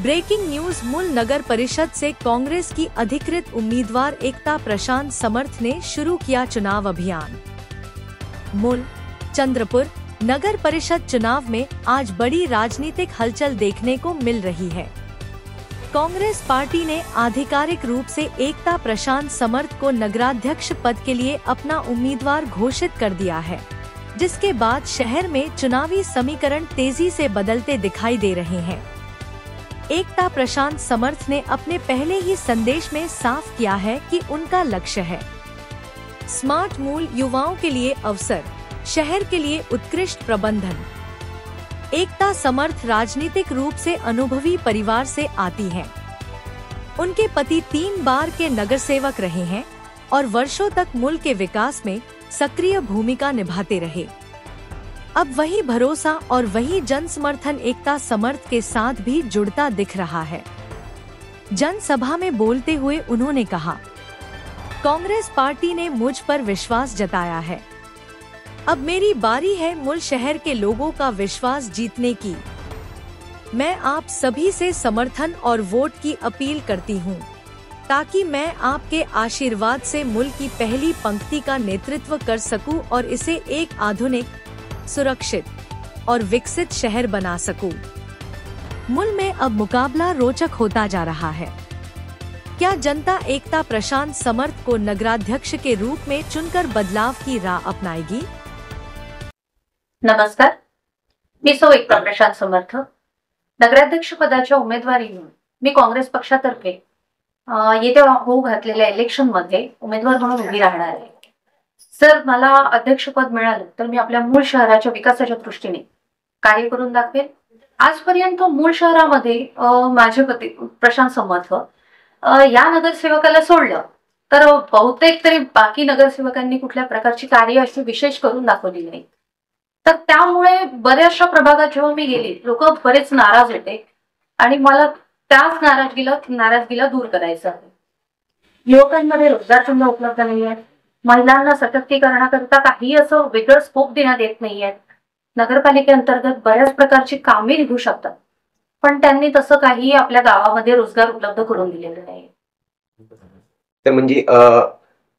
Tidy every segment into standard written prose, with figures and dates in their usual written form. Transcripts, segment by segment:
Breaking news. मूल नगर परिषद से कांग्रेस की अधिकृत उम्मीदवार एकता प्रशांत समर्थ ने शुरू किया चुनाव अभियान। मूल चंद्रपुर नगर परिषद चुनाव में आज बड़ी राजनीतिक हलचल देखने को मिल रही है। कांग्रेस पार्टी ने आधिकारिक रूप से एकता प्रशांत समर्थ को नगराध्यक्ष पद के लिए अपना उम्मीदवार घोषित कर दिया है, जिसके बाद शहर में चुनावी समीकरण तेजी से बदलते दिखाई दे रहे हैं। एकता प्रशांत समर्थ ने अपने पहले ही संदेश में साफ किया है कि उनका लक्ष्य है स्मार्ट मूल युवाओं के लिए अवसर, शहर के लिए उत्कृष्ट प्रबंधन। एकता समर्थ राजनीतिक रूप से अनुभवी परिवार से आती हैं। उनके पति 3 बार के नगर सेवक रहे हैं और वर्षों तक मुल्क के विकास में सक्रिय भूमिका निभाते रहे। अब वही भरोसा और वही जन समर्थन एकता समर्थ के साथ भी जुड़ता दिख रहा है। जनसभा में बोलते हुए उन्होंने कहा, कांग्रेस पार्टी ने मुझ पर विश्वास जताया है। अब मेरी बारी है मूल शहर के लोगों का विश्वास जीतने की। मैं आप सभी से समर्थन और वोट की अपील करती हूं, ताकि मैं आपके आशीर्वाद से मुल्क की पहली पंक्ति का नेतृत्व कर सकूं और इसे एक आधुनिक, सुरक्षित और विकसित शहर बना सकूं। मुल्क में अब मुकाबला रोचक होता जा रहा है। क्या जनता एकता प्रशांत समर्थ को नगराध्यक्ष के रूप में चुनकर बदलाव की राह अपनाएगी? नमस्कार, मी सौ एकता प्रशांत समर्थ नगराध्यक्ष पदाच्या उमेदवारी म्हणून मी काँग्रेस पक्षातर्फे येत्या होऊ घातलेल्या इलेक्शन मध्ये उमेदवार म्हणून उभी राहणार आहे। जर मला अध्यक्षपद मिळालं तर मी आपल्या मूळ शहराच्या विकासाच्या दृष्टीने कार्य करून दाखवेन। आजपर्यंत मूळ शहरामध्ये माझे पती प्रशांत समर्थ या नगरसेवकाला सोडलं तर बहुतेक तरी बाकी नगरसेवकांनी कुठल्या प्रकारची कार्य अशी विशेष करून दाखवली नाही। तर त्यामुळे बऱ्याचशा प्रभागात जेव्हा मी गेली लोक बरेच नाराज होते आणि मला त्याच नाराजगीला दूर करायचं आहे। युवकांमध्ये रोजगार संधी उपलब्ध नाहीये, महिलांना सशक्तीकरणाकरता काही असं वेगळं स्कोप देण्यात येत नाहीये। नगरपालिकेअंतर्गत बऱ्याच प्रकारची कामे निघू शकतात, पण त्यांनी तसं काही आपल्या गावामध्ये रोजगार उपलब्ध करून दिलेलं नाही। तर म्हणजे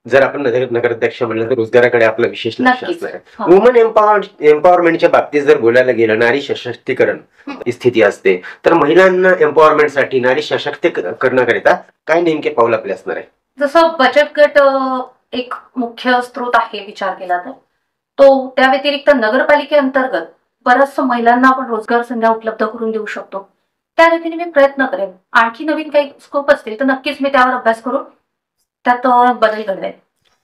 जर आपण नगराध्यक्ष म्हणलं तर रोजगाराकडे आपलं विशेष लक्ष असणार आहे। वुमन एम्पॉवरमेंटच्या बाबतीत जर बोलायला गेलं, नारी सशक्तीकरण स्थिती असते, तर महिलांना एम्पॉवरमेंटसाठी, नारी सशक्तीकरणाकरिता काय नेमके पाऊल आपले असणार आहे? जसं बचत गट एक मुख्य स्रोत आहे विचार केला तर तो, त्या व्यतिरिक्त नगरपालिकेअंतर्गत बऱ्याच महिलांना आपण रोजगार संधी उपलब्ध करून देऊ शकतो। त्या रीतीने मी प्रयत्न करेन। आणखी नवीन काही स्कोप असतील तर नक्कीच मी त्यावर अभ्यास करून त्यात बदल घडवेन।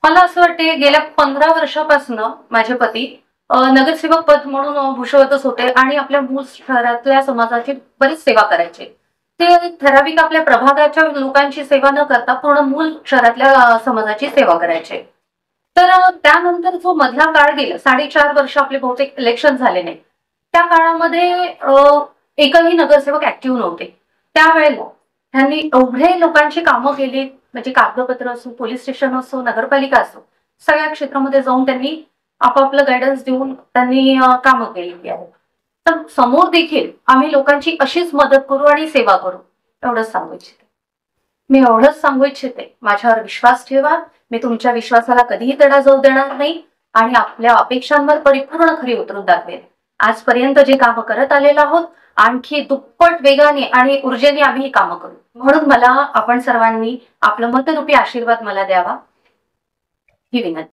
मला असं वाटते गेल्या 15 वर्षापासून माझे पती नगरसेवक पद म्हणून भूषवतच होते आणि आपल्या मूळ शहरातल्या समाजाची बरीच सेवा करायचे। ते ठराविक आपल्या प्रभागाच्या लोकांची सेवा न करता पूर्ण मूळ शहरातल्या समाजाची सेवा करायचे। तर त्यानंतर जो मधला काळ गेला, 4.5 वर्ष आपले बहुतेक इलेक्शन झाले नाही, त्या काळामध्ये एकही नगरसेवक ऍक्टिव्ह नव्हते। त्यावेळेला त्यांनी एवढे लोकांची कामं केली, म्हणजे कागदपत्र असो, पोलीस स्टेशन असो, नगरपालिका असो, सगळ्या क्षेत्रामध्ये जाऊन त्यांनी आपापलं गायडन्स देऊन त्यांनी कामं केली आहेत। तर समोर देखील आम्ही लोकांची अशीच मदत करू आणि सेवा करू, एवढंच सांगू इच्छिते। मी एवढंच सांगू इच्छिते, माझ्यावर विश्वास ठेवा। मी तुमच्या विश्वासाला कधीही तडा जाऊ देणार नाही आणि आपल्या अपेक्षांवर परिपूर्ण खरी उतरून दाखवेन। आजपर्यंत जे कामं करत आलेलो आहोत, आणखी दुप्पट वेगाने आणि ऊर्जेने आम्ही ही कामं करू। म्हणून मला आपण सर्वांनी आपलं मतरूपी आशीर्वाद मला द्यावा ही विनंती।